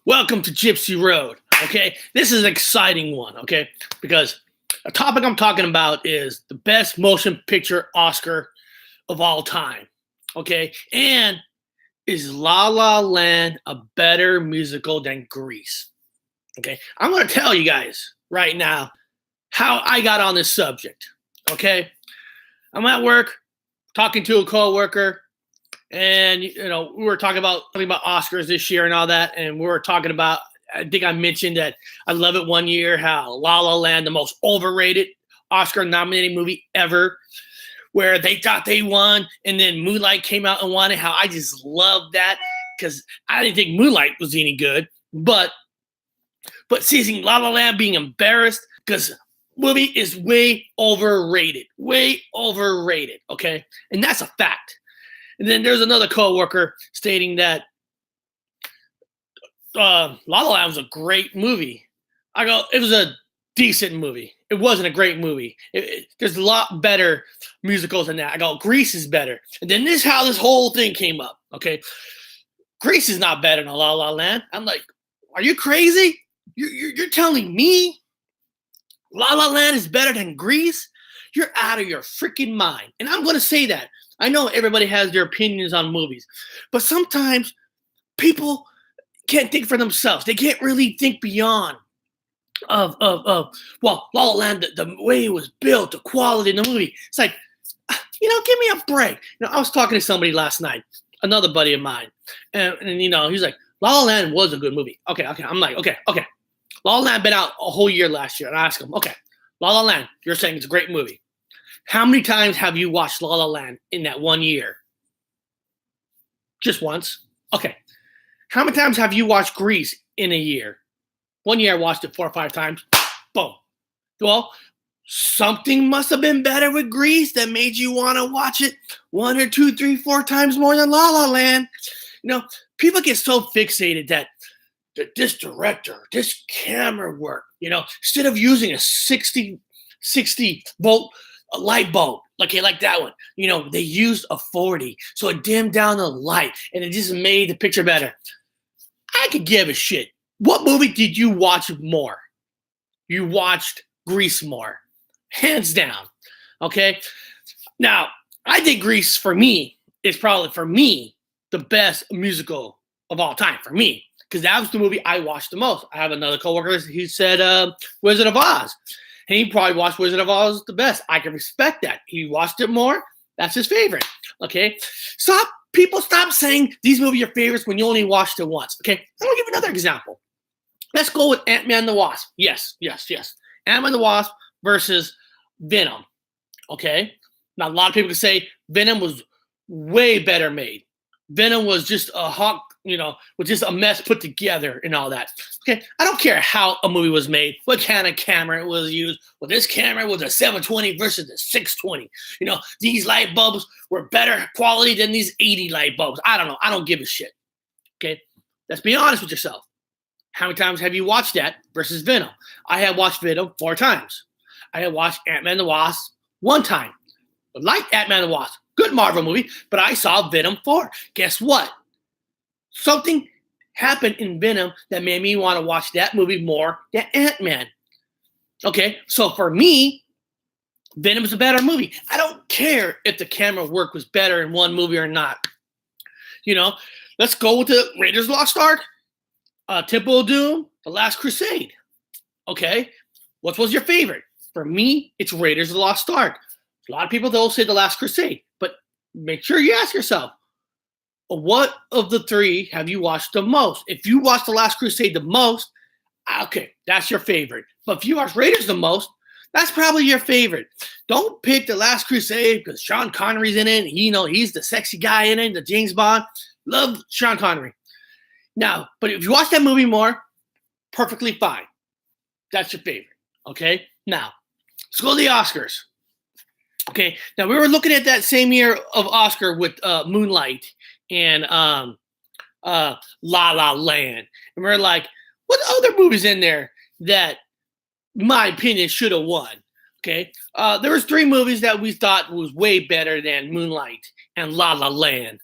Welcome to Gypsy Road. Okay, this is an exciting one. Okay, because the topic I'm talking about is the best motion picture Oscar of all time. Okay, and is La La Land a better musical than Grease? Okay, I'm going to tell you guys right now how I got on this subject. Okay, I'm at work talking to a coworker, and we were talking about Oscars this year and all that, and we were talking about. I think I mentioned that I love it one year how La La Land, the most overrated Oscar-nominated movie ever, where they thought they won, and then Moonlight came out and won it. How I just love that because I didn't think Moonlight was any good, but seeing La La Land being embarrassed because movie is way overrated, okay, and that's a fact. And then there's another coworker stating that La La Land was a great movie. I go, it was a decent movie. It wasn't a great movie. There's a lot better musicals than that. I go, Grease is better. And then this is how this whole thing came up. Okay, Grease is not better than La La Land. I'm like, are you crazy? You're telling me La La Land is better than Grease? You're out of your freaking mind. And I'm going to say that. I know everybody has their opinions on movies, but sometimes people can't think for themselves. They can't really think beyond well, La La Land, the way it was built, the quality in the movie. It's like, give me a break. I was talking to somebody last night, another buddy of mine, and he's like, La La Land was a good movie. Okay. I'm like, okay. La La Land been out a whole year last year, and I asked him, okay, La La Land, you're saying it's a great movie. How many times have you watched La La Land in that 1 year? Just once. Okay. How many times have you watched Grease in a year? 1 year I watched it 4 or 5 times. Boom. Well, something must have been better with Grease that made you want to watch it 1 or 2, 3, 4 times more than La La Land. People get so fixated that this director, this camera work, instead of using a 60 volt light bulb, like that one, they used a 40, so it dimmed down the light and it just made the picture better. I could give a shit. What movie did you watch more? You watched Grease more, hands down. Okay. Now, I think Grease for me is probably the best musical of all time for me, because that was the movie I watched the most. I have another coworker. He said Wizard of Oz. And he probably watched Wizard of Oz the best. I can respect that. He watched it more. That's his favorite. Okay? People stop saying these movies are your favorites when you only watched it once. Okay? I'm going to give another example. Let's go with Ant-Man and the Wasp. Yes. Ant-Man and the Wasp versus Venom. Okay? Now, a lot of people can say Venom was way better made. Venom was just a hawk, was just a mess put together and all that. Okay, I don't care how a movie was made, what kind of camera it was used. Well, this camera was a 720 versus the 620. These light bulbs were better quality than these 80 light bulbs. I don't know. I don't give a shit. Okay, let's be honest with yourself. How many times have you watched that versus Venom? I have watched Venom 4 times. I have watched Ant-Man and the Wasp 1 time. I like Ant-Man and the Wasp. Good Marvel movie, but I saw Venom 4. Guess what? Something happened in Venom that made me want to watch that movie more than Ant-Man. Okay, so for me, Venom is a better movie. I don't care if the camera work was better in one movie or not. Let's go with the Raiders of the Lost Ark, Temple of Doom, The Last Crusade. Okay, what was your favorite? For me, it's Raiders of the Lost Ark. A lot of people, they'll say The Last Crusade, but make sure you ask yourself, what of the 3 have you watched the most? If you watched The Last Crusade the most, okay, that's your favorite. But if you watch Raiders the most, that's probably your favorite. Don't pick The Last Crusade because Sean Connery's in it. He's the sexy guy in it, the James Bond. Love Sean Connery. Now, but if you watch that movie more, perfectly fine. That's your favorite. Okay? Now, let's go to the Oscars. Okay, now we were looking at that same year of Oscar with Moonlight and La La Land. And we're like, what other movies in there that, in my opinion, should have won? Okay, there was 3 movies that we thought was way better than Moonlight and La La Land.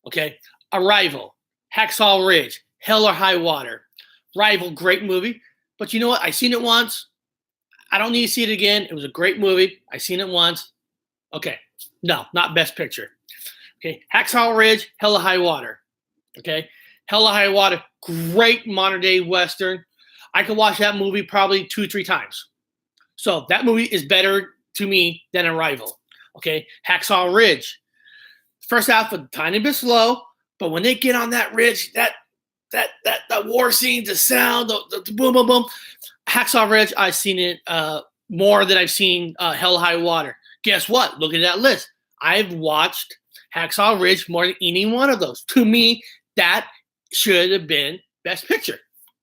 Okay, Arrival, Hacksaw Ridge, Hell or High Water. Rival, great movie. But you know what? I seen it once. I don't need to see it again. It was a great movie. I seen it once. Okay. No, not Best Picture. Okay. Hacksaw Ridge, Hell or High Water. Okay. Hell or High Water, great modern day Western. I could watch that movie probably 2-3 times. So that movie is better to me than Arrival. Okay. Hacksaw Ridge. First half a tiny bit slow, but when they get on that ridge, that war scene, the sound, the boom, boom, boom. Hacksaw Ridge, I've seen it more than I've seen Hell High Water. Guess what? Look at that list. I've watched Hacksaw Ridge more than any one of those. To me, that should have been Best Picture,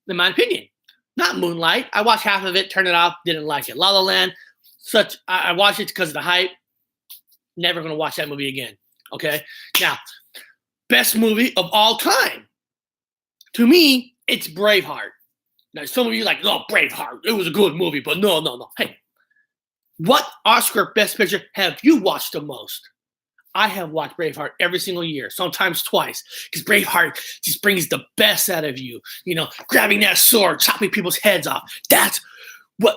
in my opinion. Not Moonlight. I watched half of it, turned it off, didn't like it. La La Land, I watched it because of the hype. Never going to watch that movie again. Okay? Now, best movie of all time. To me, it's Braveheart. Now, some of you are like, no, Braveheart, it was a good movie, but no. Hey, what Oscar Best Picture have you watched the most? I have watched Braveheart every single year, sometimes twice, because Braveheart just brings the best out of you. You know, grabbing that sword, chopping people's heads off. That's what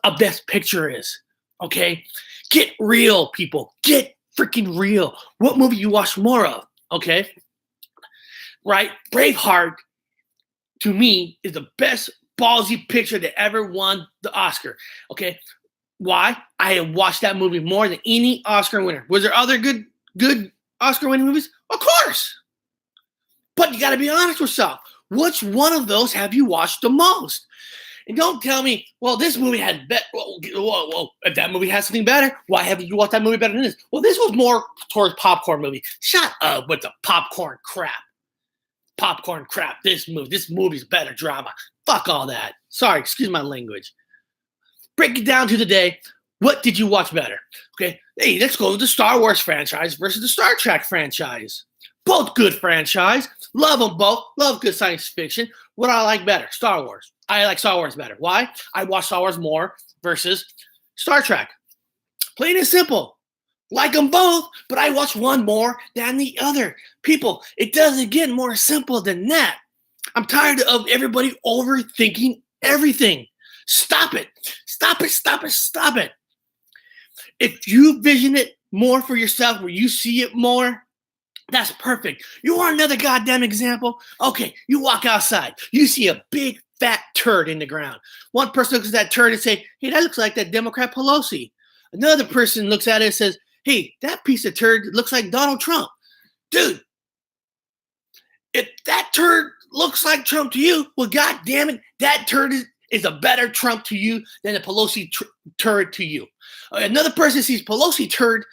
a Best Picture is. Okay? Get real, people. Get freaking real. What movie you watch more of? Okay? Right? Braveheart, to me, is the best ballsy picture that ever won the Oscar. Okay? Why? I have watched that movie more than any Oscar winner. Was there other good Oscar winning movies? Of course. But you got to be honest with yourself. Which one of those have you watched the most? And don't tell me, well, this movie had whoa. If that movie has something better, why haven't you watched that movie better than this? Well, this was more towards popcorn movie. Shut up with the popcorn crap. Popcorn crap. This movie's better drama. Fuck all that. Sorry, excuse my language. Break it down to the day. What did you watch better? Okay, hey, let's go to the Star Wars franchise versus the Star Trek franchise. Both good franchise. Love them both. Love good science fiction. What do I like better? Star Wars. I like Star Wars better. Why? I watch Star Wars more versus Star Trek. Plain and simple. Like them both, but I watch one more than the other. People, it doesn't get more simple than that. I'm tired of everybody overthinking everything. Stop it. Stop it. If you vision it more for yourself, where you see it more, that's perfect. You want another goddamn example? Okay, you walk outside. You see a big fat turd in the ground. One person looks at that turd and say, hey, that looks like that Democrat Pelosi. Another person looks at it and says, hey, that piece of turd looks like Donald Trump. Dude, if that turd looks like Trump to you, well, God damn it, that turd is a better Trump to you than a Pelosi turd to you. Another person sees Pelosi turd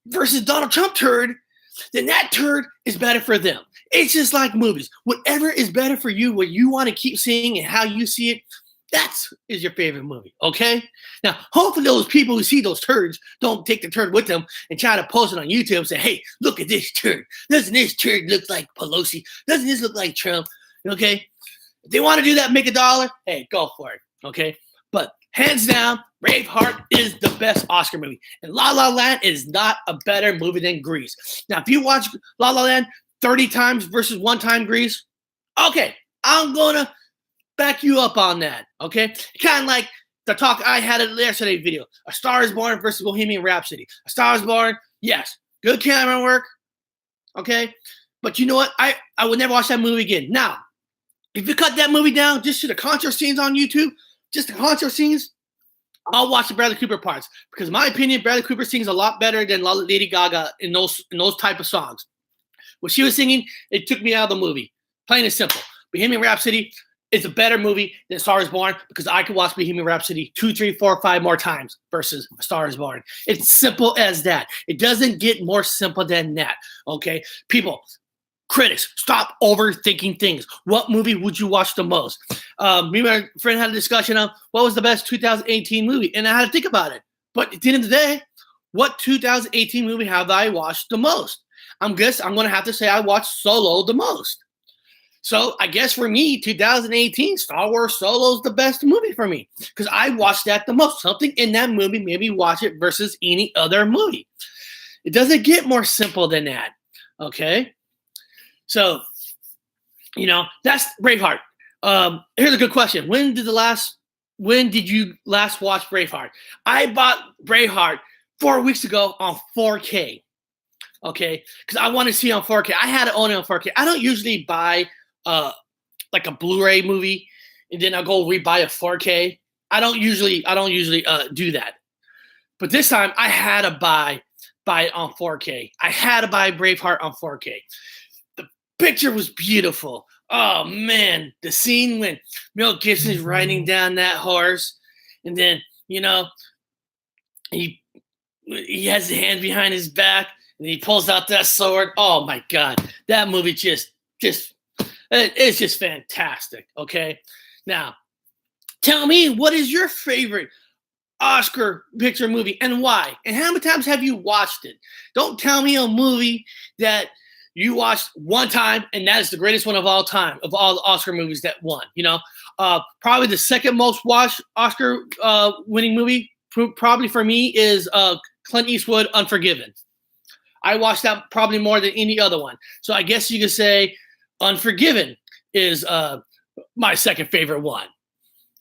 versus Donald Trump turd, then that turd is better for them. It's just like movies. Whatever is better for you, what you want to keep seeing and how you see it, is your favorite movie, okay? Now, hopefully those people who see those turds don't take the turd with them and try to post it on YouTube and say, hey, look at this turd. Doesn't this turd look like Pelosi? Doesn't this look like Trump? Okay? If they want to do that, make $1, hey, go for it, okay? But hands down, Braveheart is the best Oscar movie. And La La Land is not a better movie than Grease. Now, if you watch La La Land 30 times versus one time Grease, okay, I'm going to back you up on that, okay? Kind of like the talk I had in yesterday's video. A Star is Born versus Bohemian Rhapsody. A Star is Born, yes, good camera work, okay? But you know what? I would never watch that movie again. Now, if you cut that movie down just to the concert scenes on YouTube, just the concert scenes, I'll watch the Bradley Cooper parts. Because in my opinion, Bradley Cooper sings a lot better than Lady Gaga in those type of songs. What she was singing, it took me out of the movie. Plain and simple. Bohemian Rhapsody is a better movie than Star is Born because I could watch Bohemian Rhapsody 2, 3, 4, 5 more times versus Star is Born. It's simple as that. It doesn't get more simple than that, okay? People, critics, stop overthinking things. What movie would you watch the most? Me and my friend had a discussion of what was the best 2018 movie, and I had to think about it. But at the end of the day, what 2018 movie have I watched the most? I'm going to have to say I watched Solo the most. So I guess for me, 2018, Star Wars Solo is the best movie for me because I watched that the most. Something in that movie made me watch it versus any other movie. It doesn't get more simple than that, okay? So That's Braveheart. Here's a good question. When did you last watch Braveheart? I bought Braveheart 4 weeks ago on 4K. Okay, because I want to see it on 4K. I had to own it on 4K. I don't usually buy like a Blu-ray movie and then I'll go rebuy a 4K. I don't usually do that. But this time I had to buy it on 4K. I had to buy Braveheart on 4K. The picture was beautiful. Oh man, the scene when Mel Gibson is riding down that horse, and then he has his hand behind his back, and he pulls out that sword. Oh my God, that movie it's just fantastic. Okay, now tell me, what is your favorite Oscar picture movie and why? And how many times have you watched it? Don't tell me a movie that you watched one time and that is the greatest one of all time, of all the Oscar movies that won. Probably the second most watched Oscar winning movie, probably for me, is Clint Eastwood, Unforgiven. I watched that probably more than any other one. So I guess you could say Unforgiven is my second favorite one.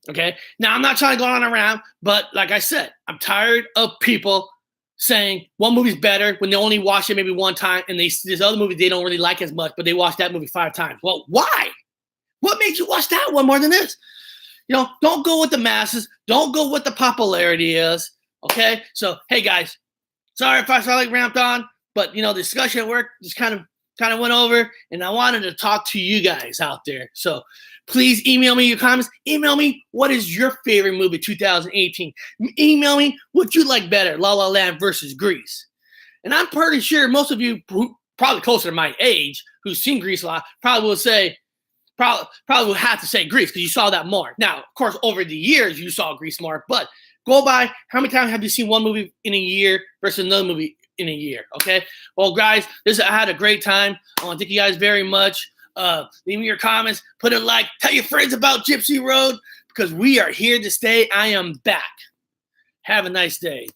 Okay. Now, I'm not trying to go on around, but like I said, I'm tired of people saying one movie's better when they only watch it maybe one time, and this other movie they don't really like as much, but they watch that movie 5 times. Well, why? What made you watch that one more than this? Don't go with the masses. Don't go with the popularity is. Okay. So, hey guys, sorry if I sound like ramped on, but the discussion at work just kind of went over, and I wanted to talk to you guys out there. So please email me your comments. Email me what is your favorite movie 2018. Email me what you like better, La La Land versus Grease. And I'm pretty sure most of you, who probably closer to my age, who's seen Grease a lot, probably will have to say Grease because you saw that more. Now, of course, over the years you saw Grease more, but go by how many times have you seen one movie in a year versus another movie in a year? Okay. Well, guys, I had a great time. I want to thank you guys very much. Leave me your comments, put a like, tell your friends about Gypsy Road because we are here to stay. I am back. Have a nice day.